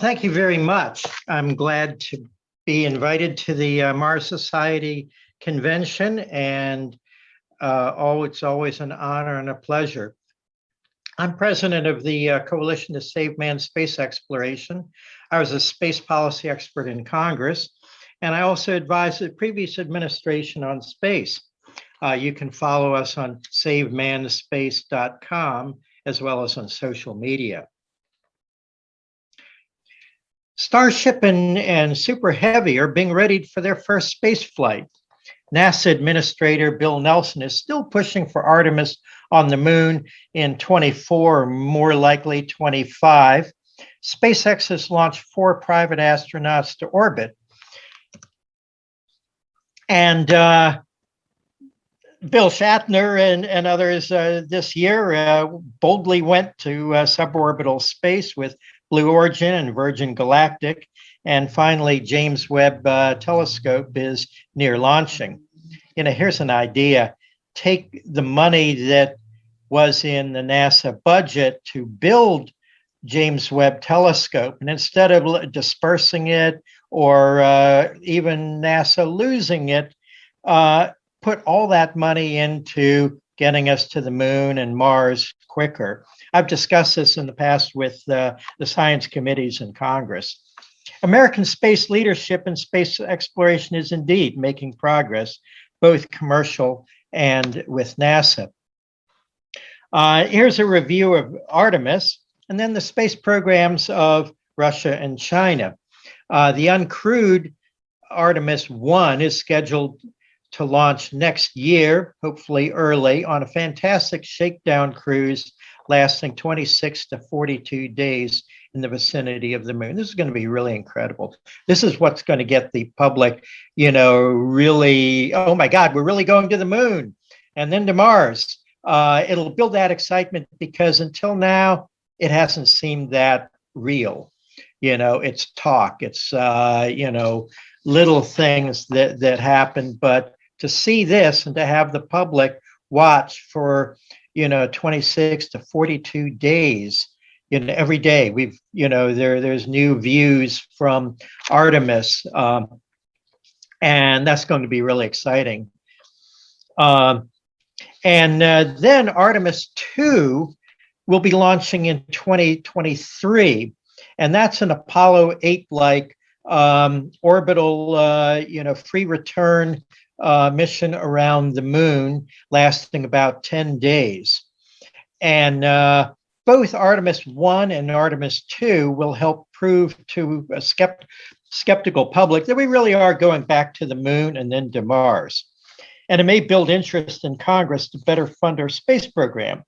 Thank you very much. I'm glad to be invited to the Mars Society convention, and it's always an honor and a pleasure. I'm president of the Coalition to Save Manned Space Exploration. I was a space policy expert in Congress, and I also advised the previous administration on space. You can follow us on SaveMannedSpace.com as well as on social media. Starship and Super Heavy are being readied for their first space flight. NASA Administrator Bill Nelson is still pushing for Artemis on the moon in 24, or more likely 25. SpaceX has launched 4 private astronauts to orbit. And Bill Shatner and others this year boldly went to suborbital space with Blue Origin and Virgin Galactic. And finally, James Webb Telescope is near launching. Here's an idea. Take the money that was in the NASA budget to build James Webb Telescope, and instead of dispersing it or even NASA losing it, put all that money into getting us to the moon and Mars quicker. I've discussed this in the past with the science committees in Congress. American space leadership in space exploration is indeed making progress, both commercial and with NASA. Here's a review of Artemis, and then the space programs of Russia and China. The uncrewed Artemis 1 is scheduled to launch next year, hopefully early, on a fantastic shakedown cruise lasting 26 to 42 days in the vicinity of the moon. This is going to be really incredible. This is what's going to get the public, really, oh my God, we're really going to the moon and then to Mars. It'll build that excitement because until now, it hasn't seemed that real. It's talk, it's, little things that happen, but to see this and to have the public watch for 26 to 42 days, every day there's new views from Artemis, and that's going to be really exciting. And then Artemis 2 will be launching in 2023, and that's an Apollo 8-like orbital, free return mission around the moon, lasting about 10 days. And both Artemis 1 and Artemis 2 will help prove to a skeptical public that we really are going back to the moon and then to Mars. And it may build interest in Congress to better fund our space program.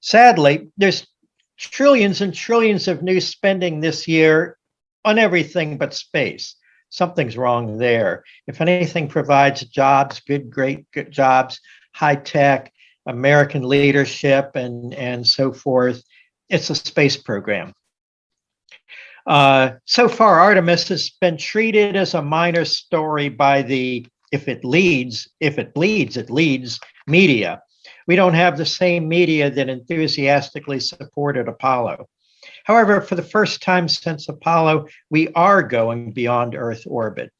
Sadly, there's trillions and trillions of new spending this year on everything but space. Something's wrong there. If anything provides jobs, great jobs, high tech, American leadership, and so forth, it's a space program. So far, Artemis has been treated as a minor story by the if it bleeds, it leads media. We don't have the same media that enthusiastically supported Apollo. However, for the first time since Apollo, we are going beyond Earth orbit,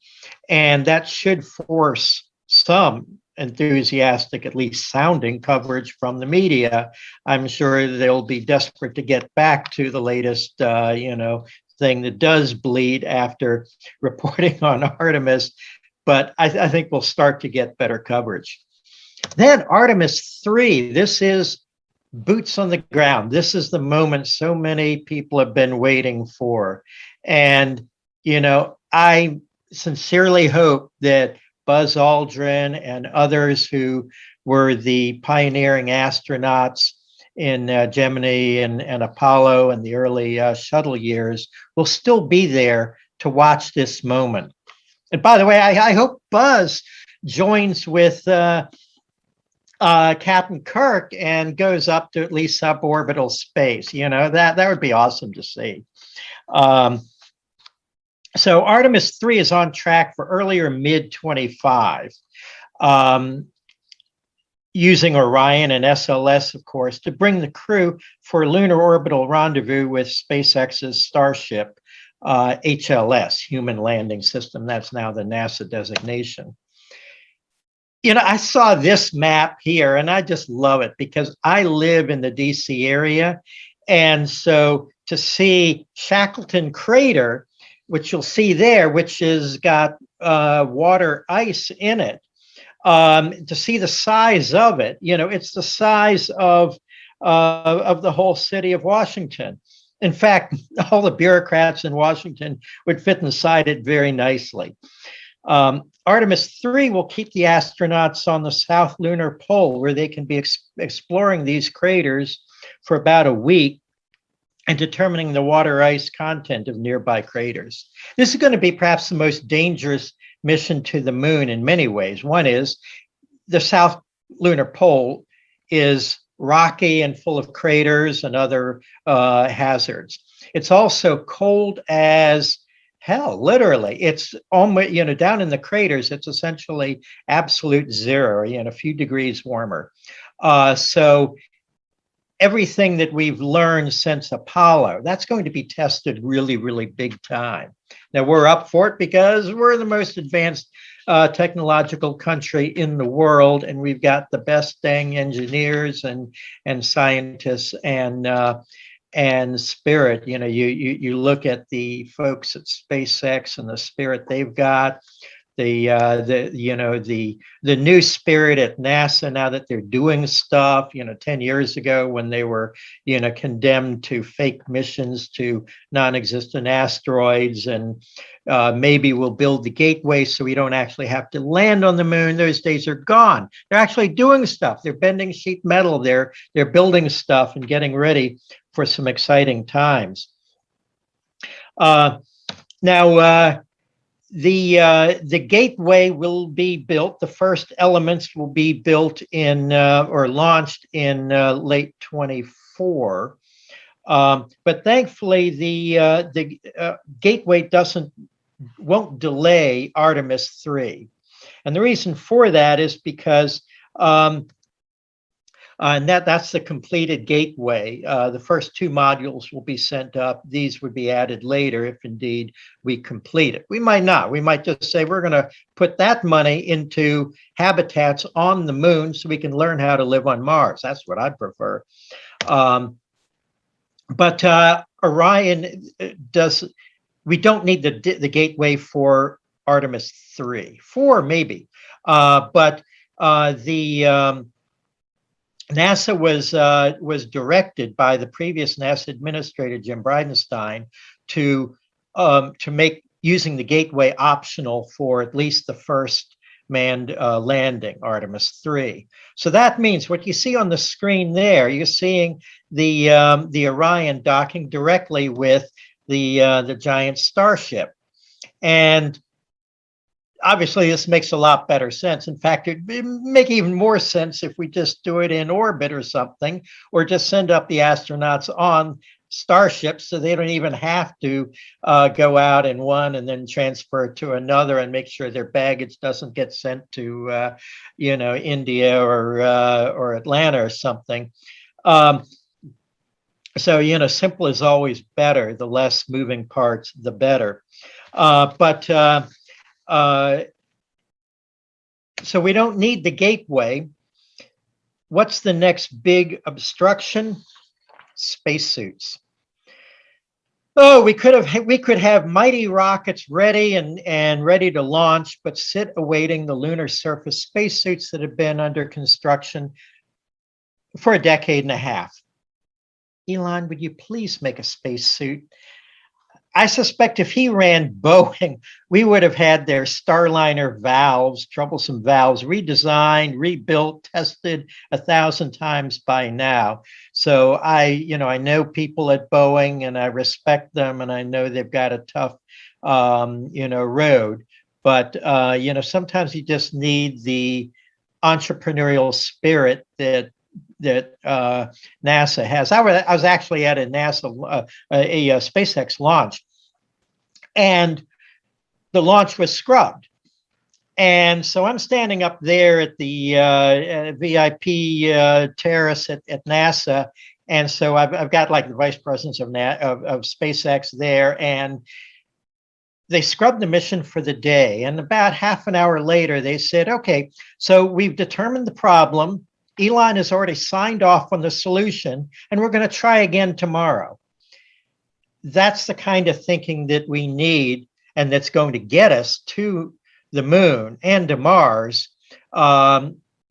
and that should force some enthusiastic, at least sounding coverage from the media. I'm sure they'll be desperate to get back to the latest, thing that does bleed after reporting on Artemis, but I think we'll start to get better coverage. Then Artemis 3, this is boots on the ground. This is the moment so many people have been waiting for. And, I sincerely hope that Buzz Aldrin and others who were the pioneering astronauts in Gemini and Apollo and the early shuttle years will still be there to watch this moment. And by the way, I hope Buzz joins with Captain Kirk and goes up to at least suborbital space. That would be awesome to see. So Artemis 3 is on track for earlier mid-25, using Orion and SLS, of course, to bring the crew for lunar orbital rendezvous with SpaceX's Starship HLS, Human Landing System. That's now the NASA designation. I saw this map here and I just love it because I live in the DC area. And so to see Shakleton crater, which you'll see there, which has got water ice in it, to see the size of it, it's the size of the whole city of Washington. In fact, all the bureaucrats in Washington would fit inside it very nicely. Artemis 3 will keep the astronauts on the south lunar pole, where they can be exploring these craters for about a week and determining the water ice content of nearby craters. This is going to be perhaps the most dangerous mission to the moon in many ways. One is the south lunar pole is rocky and full of craters and other hazards. It's also cold as hell, literally. It's almost, down in the craters, it's essentially absolute zero, a few degrees warmer. So everything that we've learned since Apollo, that's going to be tested really, really big time. Now, we're up for it because we're the most advanced technological country in the world, and we've got the best dang engineers and scientists and spirit. You look at the folks at SpaceX and the spirit they've got, the new spirit at NASA now that they're doing stuff. 10 years ago when they were condemned to fake missions to non-existent asteroids, and maybe we'll build the gateway so we don't actually have to land on the moon. Those days are gone. They're actually doing stuff. They're bending sheet metal. They're building stuff and getting ready for some exciting times. Now, the gateway will be built. The first elements will be built in or launched in late 24. But thankfully, the gateway won't delay Artemis 3. And the reason for that is because and that's the completed gateway. The first two modules will be sent up. These would be added later if indeed we complete it. We might not. We might just say we're going to put that money into habitats on the moon so we can learn how to live on Mars. That's what I'd prefer. But Orion we don't need the gateway for Artemis 3. 4 maybe. But NASA was directed by the previous NASA administrator, Jim Bridenstine, to make using the gateway optional for at least the first manned landing, Artemis 3. So that means what you see on the screen there, you're seeing the Orion docking directly with the giant Starship. And obviously, this makes a lot better sense. In fact, it'd make even more sense if we just do it in orbit or something, or just send up the astronauts on starships so they don't even have to go out in one and then transfer to another and make sure their baggage doesn't get sent to, India or Atlanta or something. So, simple is always better. The less moving parts, the better. So we don't need the gateway. What's the next big obstruction? Spacesuits. Oh, we could have mighty rockets ready and ready to launch, but sit awaiting the lunar surface spacesuits that have been under construction for a decade and a half. Elon, would you please make a spacesuit? I suspect if he ran Boeing, we would have had their Starliner valves, troublesome valves, redesigned, rebuilt, tested 1,000 times by now. So I know people at Boeing and I respect them and I know they've got a tough, road. But, sometimes you just need the entrepreneurial spirit that NASA has. I was actually at a SpaceX launch, and the launch was scrubbed. And so I'm standing up there at the VIP terrace at NASA, and so I've got like the vice presidents of SpaceX there, and they scrubbed the mission for the day. And about half an hour later, they said, okay, so we've determined the problem. Elon has already signed off on the solution, and we're going to try again tomorrow. That's the kind of thinking that we need, and that's going to get us to the moon and to Mars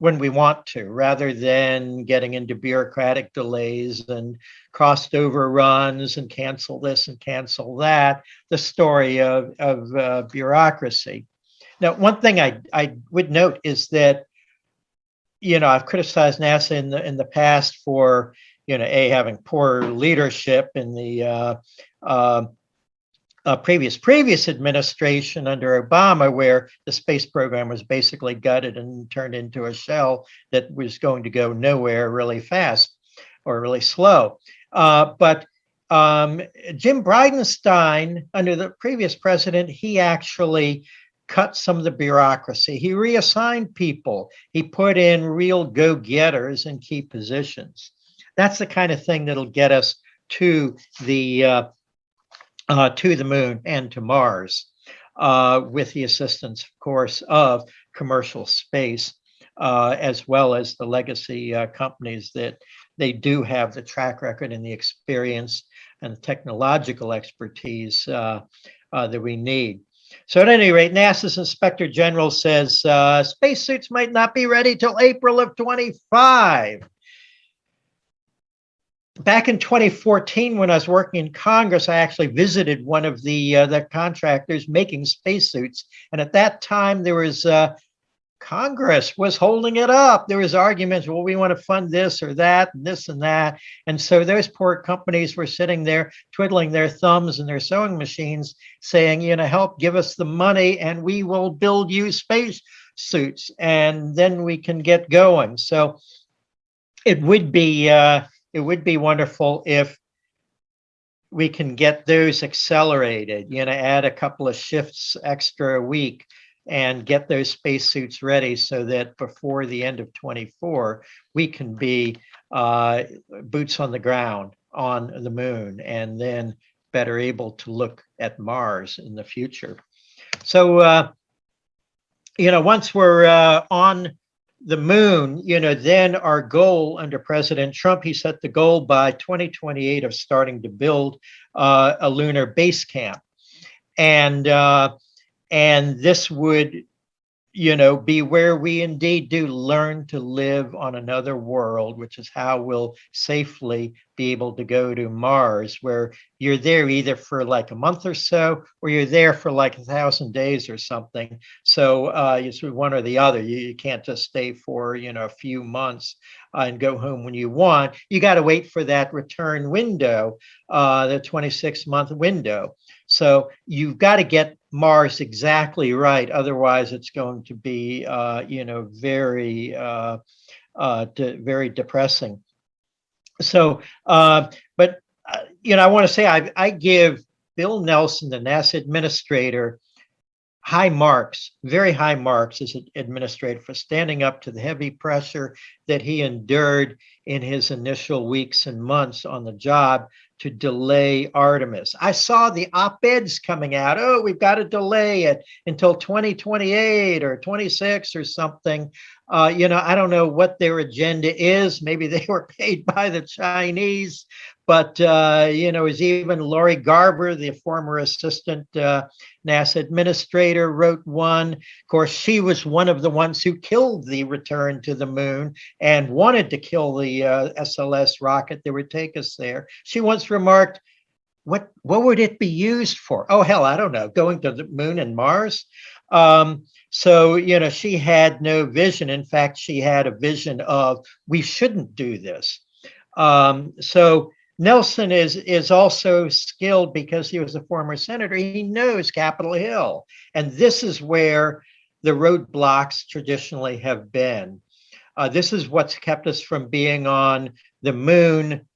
when we want to, rather than getting into bureaucratic delays and cost overruns and cancel this and cancel that, the story of bureaucracy. Now, one thing I would note is that, I've criticized NASA in the past for, having poor leadership in the previous administration under Obama, where the space program was basically gutted and turned into a shell that was going to go nowhere really fast or really slow. But Jim Bridenstine, under the previous president, he actually cut some of the bureaucracy. He reassigned people. He put in real go-getters in key positions. That's the kind of thing that'll get us to the moon and to Mars, with the assistance, of course, of commercial space, as well as the legacy companies that they do have the track record and the experience and the technological expertise that we need. So at any rate, NASA's Inspector General says spacesuits might not be ready till April of 25. Back in 2014, when I was working in Congress, I actually visited one of the contractors making spacesuits. And at that time, there was Congress was holding it up. There was arguments, well, we want to fund this or that, and this and that. And so those poor companies were sitting there twiddling their thumbs and their sewing machines saying, help give us the money and we will build you spacesuits and then we can get going. So it would be wonderful if we can get those accelerated, add a couple of shifts extra a week and get those spacesuits ready so that before the end of 24, we can be boots on the ground on the moon and then better able to look at Mars in the future. So, once we're on the moon, then our goal under President Trump, he set the goal by 2028 of starting to build a lunar base camp. And this would, be where we indeed do learn to live on another world, which is how we'll safely be able to go to Mars, where you're there either for like a month or so, or you're there for like 1,000 days or something. So it's one or the other. You can't just stay for, a few months and go home when you want. You got to wait for that return window, the 26-month window. So you've got to get Mars exactly right. Otherwise, it's going to be, very, very depressing. So, but, I want to say I give Bill Nelson, the NASA administrator, high marks, very high marks as an administrator for standing up to the heavy pressure that he endured in his initial weeks and months on the job to delay Artemis. I saw the op-eds coming out. Oh, we've got to delay it until 2028 or 26 or something. I don't know what their agenda is. Maybe they were paid by the Chinese. But, it was even Lori Garber, the former assistant NASA administrator, wrote one. Of course, she was one of the ones who killed the return to the moon and wanted to kill the SLS rocket that would take us there. She once remarked, what would it be used for? Oh, hell, I don't know, going to the moon and Mars? So, she had no vision. In fact, she had a vision of, we shouldn't do this. So Nelson is also skilled because he was a former senator. He knows Capitol Hill. And this is where the roadblocks traditionally have been. This is what's kept us from being on the moon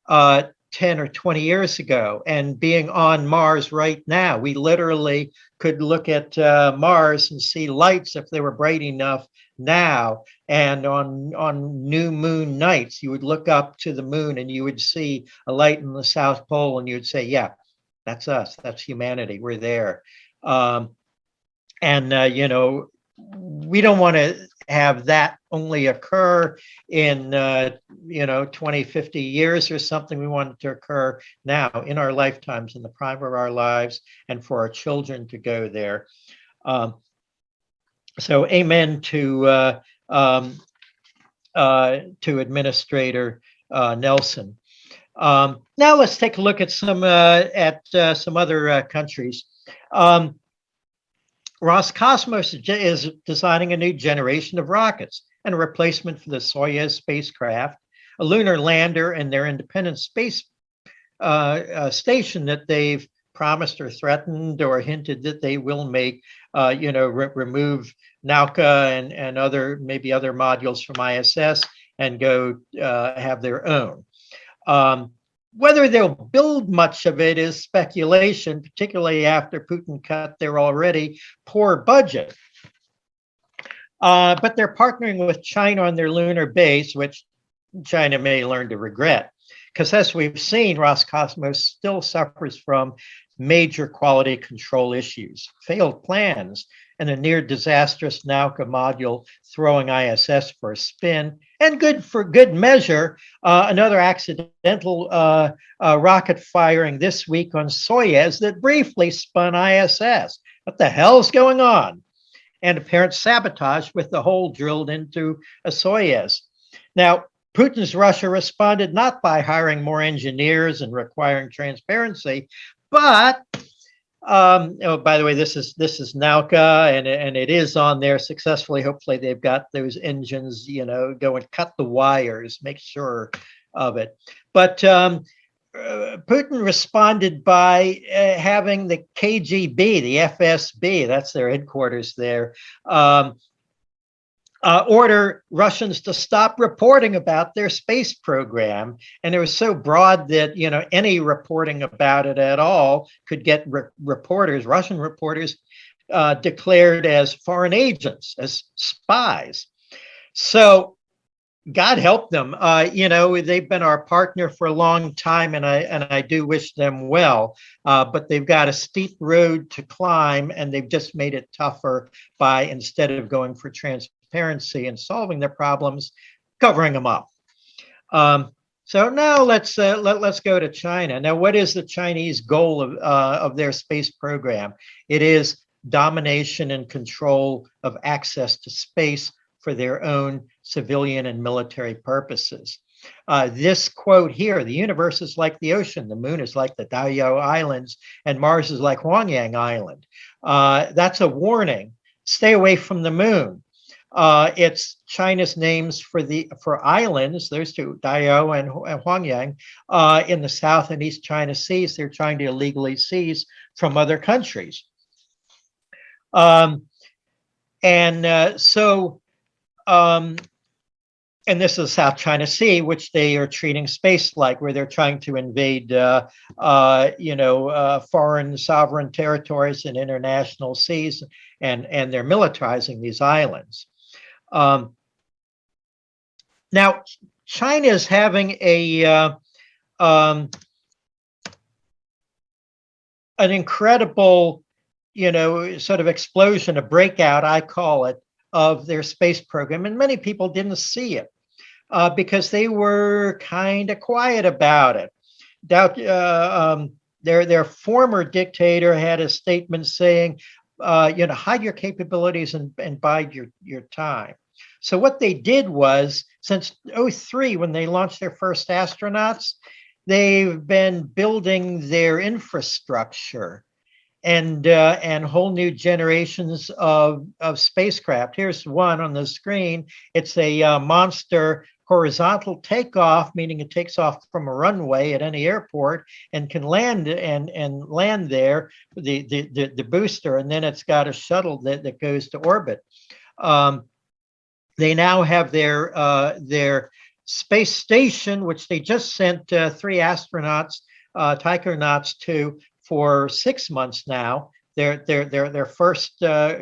10 or 20 years ago and being on Mars right now. We literally could look at Mars and see lights if they were bright enough now. And on new moon nights, you would look up to the moon and you would see a light in the South Pole and you'd say, yeah, that's us. That's humanity. We're there. You know, we don't want to have that only occur in, you know, 20, 50 years or something. We want it to occur now in our lifetimes, in the prime of our lives, and for our children to go there. So amen to Administrator Nelson. Now let's take a look at some other countries. Roscosmos is designing a new generation of rockets and a replacement for the Soyuz spacecraft, a lunar lander, and their independent space station that they've promised or threatened or hinted that they will make. You know, remove Nauka and other maybe other modules from ISS and go have their own. Whether they'll build much of it is speculation, particularly after Putin cut their already poor budget. But they're partnering with China on their lunar base, which China may learn to regret. Because as we've seen, Roscosmos still suffers from major quality control issues, failed plans, and a near disastrous Nauka module throwing ISS for a spin, and for good measure, another accidental rocket firing this week on Soyuz that briefly spun ISS. What the hell's going on? And apparent sabotage with the hole drilled into a Soyuz. Now, Putin's Russia responded not by hiring more engineers and requiring transparency, but oh, by the way, this is Nauka, and it is on there successfully. Hopefully, they've got those engines, you know, go and cut the wires, make sure of it. But Putin responded by having the KGB, the FSB, that's their headquarters there, order Russians to stop reporting about their space program. And it was so broad that, you know, any reporting about it at all could get Russian reporters, declared as foreign agents, as spies. So God help them. You know, they've been our partner for a long time, and I do wish them well. But they've got a steep road to climb, and they've just made it tougher by, instead of going for transparency and solving their problems, covering them up. So now let's go to China. Now, what is the Chinese goal of their space program? It is domination and control of access to space for their own civilian and military purposes. This quote here: the universe is like the ocean, the moon is like the Diaoyu Islands, and Mars is like Huangyang Island. That's a warning. Stay away from the moon. It's China's names for islands, those two, Diaoyu and Huangyang, in the South and East China Seas. They're trying to illegally seize from other countries. And this is South China Sea, which they are treating space-like, where they're trying to invade, foreign sovereign territories and international seas, and they're militarizing these islands. Now, China is having an incredible, sort of explosion, a breakout, I call it, of their space program, and many people didn't see it because they were kind of quiet about it. Their former dictator had a statement saying, hide your capabilities and bide your time. So what they did was, since 2003, when they launched their first astronauts, they've been building their infrastructure and whole new generations of spacecraft. Here's one on the screen. It's a monster horizontal takeoff, meaning it takes off from a runway at any airport and can land and land there, the booster, and then it's got a shuttle that goes to orbit. They now have their space station, which they just sent 3 astronauts, taikonauts, to for 6 months now. Their first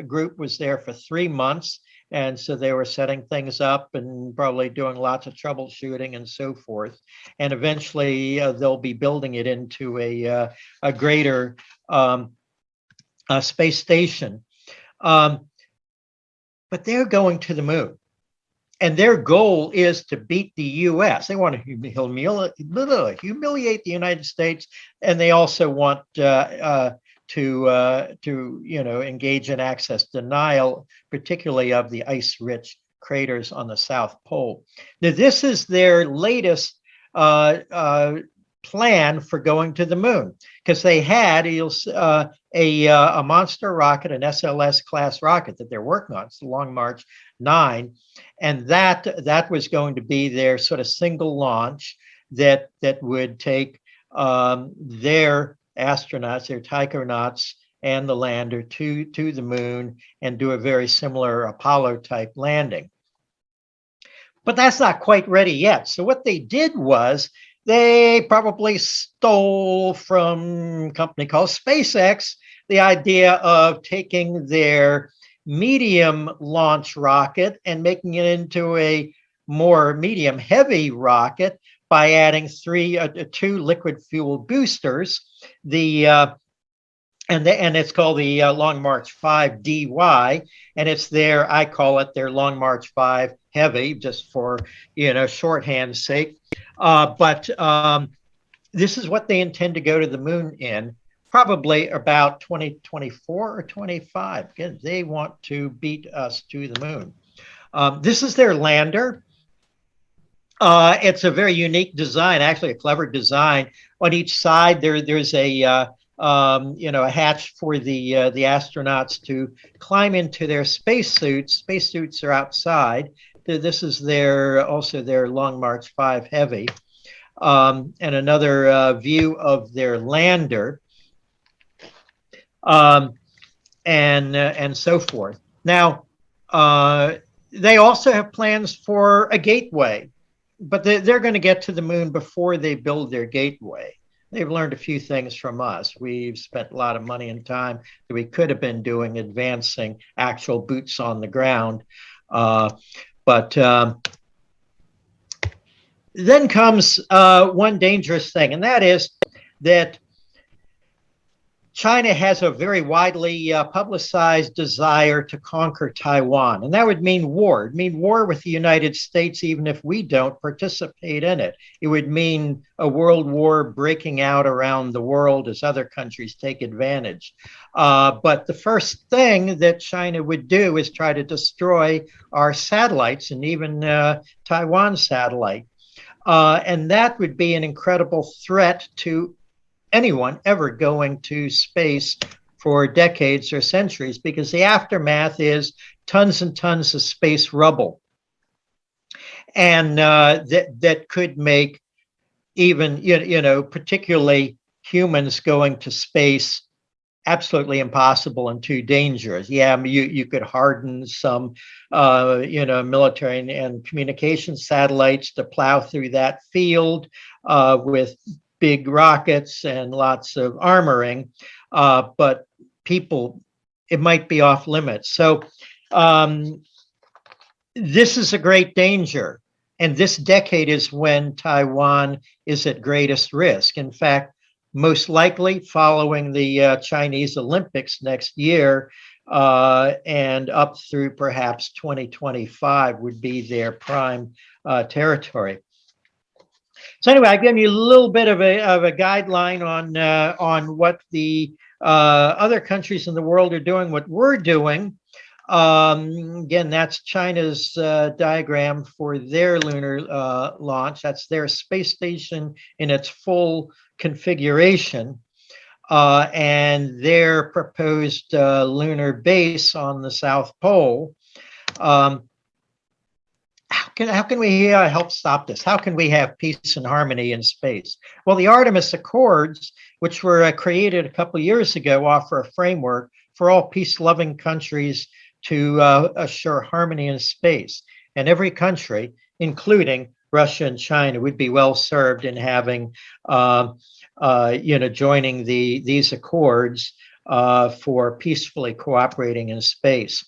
group was there for 3 months, and so they were setting things up and probably doing lots of troubleshooting and so forth. And eventually they'll be building it into a greater space station. Um, but they're going to the moon. And their goal is to beat the U.S. They want to humiliate the United States, and they also want to engage in access denial, particularly of the ice-rich craters on the South Pole. Now, this is their latest plan for going to the moon, because they had a monster rocket, an SLS class rocket that they're working on. It's the Long March 9, and that was going to be their sort of single launch that would take their astronauts, their taikonauts, and the lander to the moon and do a very similar Apollo type landing. But that's not quite ready yet. So what they did was they probably stole from a company called SpaceX the idea of taking their medium launch rocket and making it into a more medium heavy rocket by adding two liquid fuel boosters. And it's called the Long March 5 DY, and I call it their Long March 5 Heavy, just for shorthand's sake. But this is what they intend to go to the moon in, probably about 2024 or 25, because they want to beat us to the moon. This is their lander. It's a very unique design, actually a clever design. On each side, there's a hatch for the astronauts to climb into their spacesuits. Spacesuits are outside. This is also their Long March 5 Heavy, and another view of their lander, and so forth. Now, they also have plans for a gateway, but they're going to get to the moon before they build their gateway. They've learned a few things from us. We've spent a lot of money and time that we could have been doing advancing actual boots on the ground. But then comes one dangerous thing, and that is that China has a very widely publicized desire to conquer Taiwan, and that would mean war. It'd mean war with the United States, even if we don't participate in it. It would mean a world war breaking out around the world as other countries take advantage. But the first thing that China would do is try to destroy our satellites, and even Taiwan's satellite. And that would be an incredible threat to anyone ever going to space for decades or centuries, because the aftermath is tons and tons of space rubble. And that could make even, particularly humans going to space absolutely impossible and too dangerous. Yeah, you could harden some, military and communication satellites to plow through that field with big rockets and lots of armoring, but people, it might be off limits. So this is a great danger. And this decade is when Taiwan is at greatest risk. In fact, most likely following the Chinese Olympics next year and up through perhaps 2025 would be their prime territory. So anyway, I've given you a little bit of a guideline on what the other countries in the world are doing, what we're doing. Again, that's China's diagram for their lunar launch. That's their space station in its full configuration, and their proposed lunar base on the South Pole. How can we help stop this? How can we have peace and harmony in space? Well, the Artemis Accords, which were created a couple of years ago, offer a framework for all peace-loving countries to assure harmony in space. And every country, including Russia and China, would be well served in having, joining these accords for peacefully cooperating in space.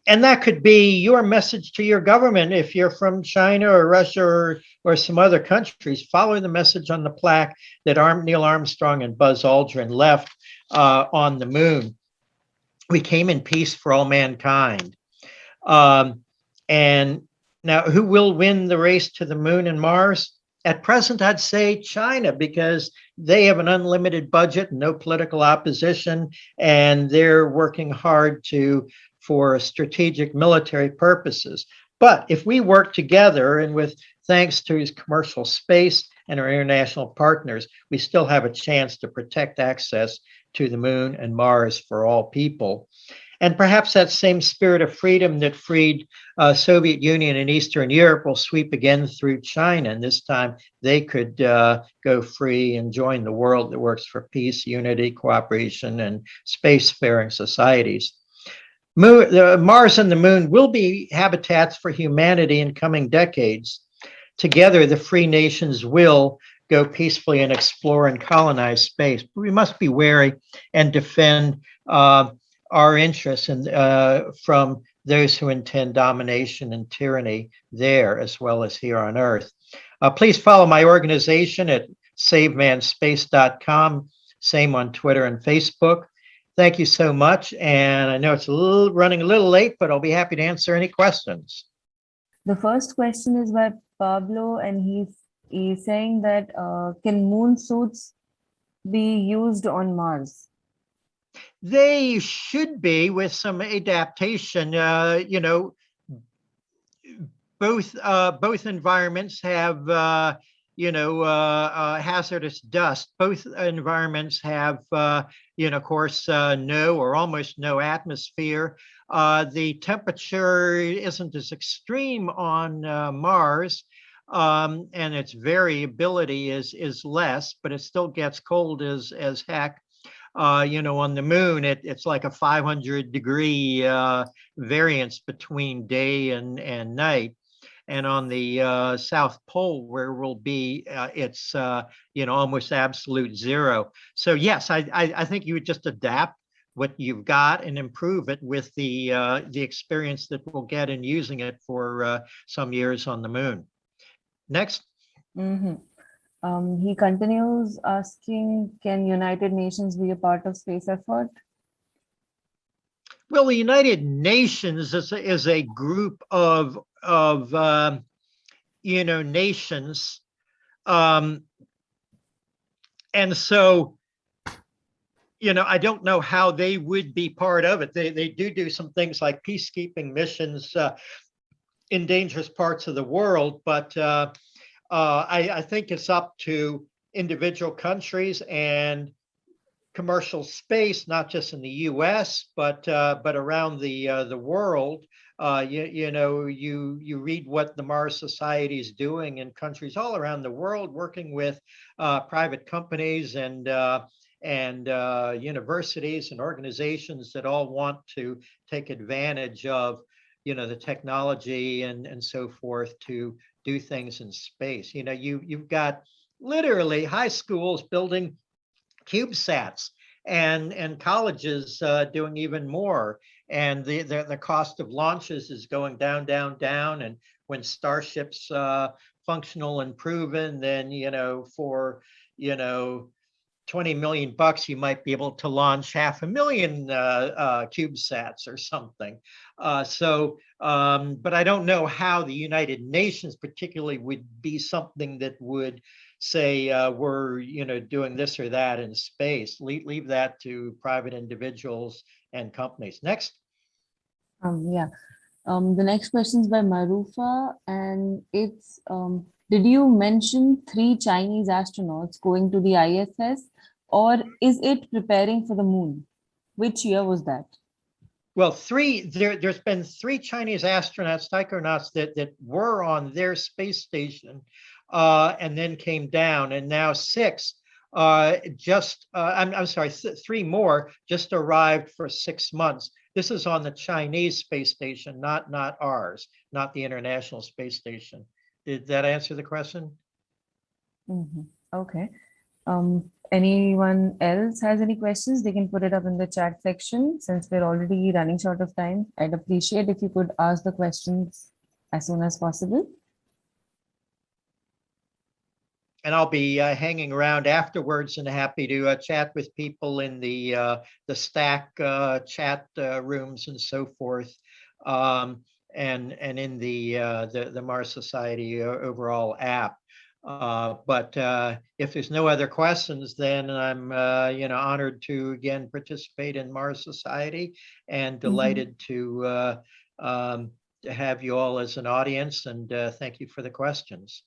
And that could be your message to your government. If you're from China or Russia or some other countries, follow the message on the plaque that Neil Armstrong and Buzz Aldrin left on the moon. We came in peace for all mankind. And now, who will win the race to the moon and Mars? At present, I'd say China, because they have an unlimited budget, no political opposition, and they're working hard for strategic military purposes. But if we work together, and with thanks to commercial space and our international partners, we still have a chance to protect access to the moon and Mars for all people. And perhaps that same spirit of freedom that freed Soviet Union and Eastern Europe will sweep again through China. And this time they could go free and join the world that works for peace, unity, cooperation, and spacefaring societies. Mars and the moon will be habitats for humanity in coming decades. Together, the free nations will go peacefully and explore and colonize space. But we must be wary and defend our interests from those who intend domination and tyranny there as well as here on Earth. Please follow my organization at savemanspace.com, same on Twitter and Facebook. Thank you so much. And I know it's running a little late, but I'll be happy to answer any questions. The first question is by Pablo, and he's saying that can moon suits be used on Mars? They should be, with some adaptation. Both environments have hazardous dust. Both environments have of course no or almost no atmosphere. The temperature isn't as extreme on Mars, and its variability is less, but it still gets cold as heck. On the moon, it's like a 500-degree variance between day and night. And on the South Pole, where we'll be, it's almost absolute zero. So yes, I think you would just adapt what you've got and improve it with the experience that we'll get in using it for some years on the moon. Next. Mm-hmm. He continues asking, can United Nations be a part of space effort? Well, the United Nations is a group of nations, and so I don't know how they would be part of it. They do some things like peacekeeping missions in dangerous parts of the world, but I think it's up to individual countries and commercial space, not just in the U.S. but around the world. You read what the Mars Society is doing in countries all around the world, working with private companies and universities and organizations that all want to take advantage of the technology and so forth to do things in space. You've got literally high schools building CubeSats and colleges doing even more. And the cost of launches is going down, down, down. And when Starship's functional and proven, then for 20 million bucks, you might be able to launch 500,000 CubeSats or something. But I don't know how the United Nations particularly would be something that would say we're doing this or that in space. Leave that to private individuals and companies. Next. The next question is by Marufa, and it's did you mention 3 Chinese astronauts going to the ISS, or is it preparing for the moon? Which year was that? Well, there's been 3 Chinese astronauts, taikonauts, that were on their space station and then came down, and now 6 I'm sorry, 3 more just arrived for 6 months. This is on the Chinese space station, not ours, not the International Space Station. Did that answer the question? Mm-hmm. Okay. anyone else has any questions, they can put it up in the chat section. Since we're already running short of time, I'd appreciate if you could ask the questions as soon as possible. And I'll be hanging around afterwards and happy to chat with people in the stack chat rooms and so forth, and in the Mars Society overall app. But if there's no other questions, then I'm honored to again participate in Mars Society and delighted to have you all as an audience. And thank you for the questions.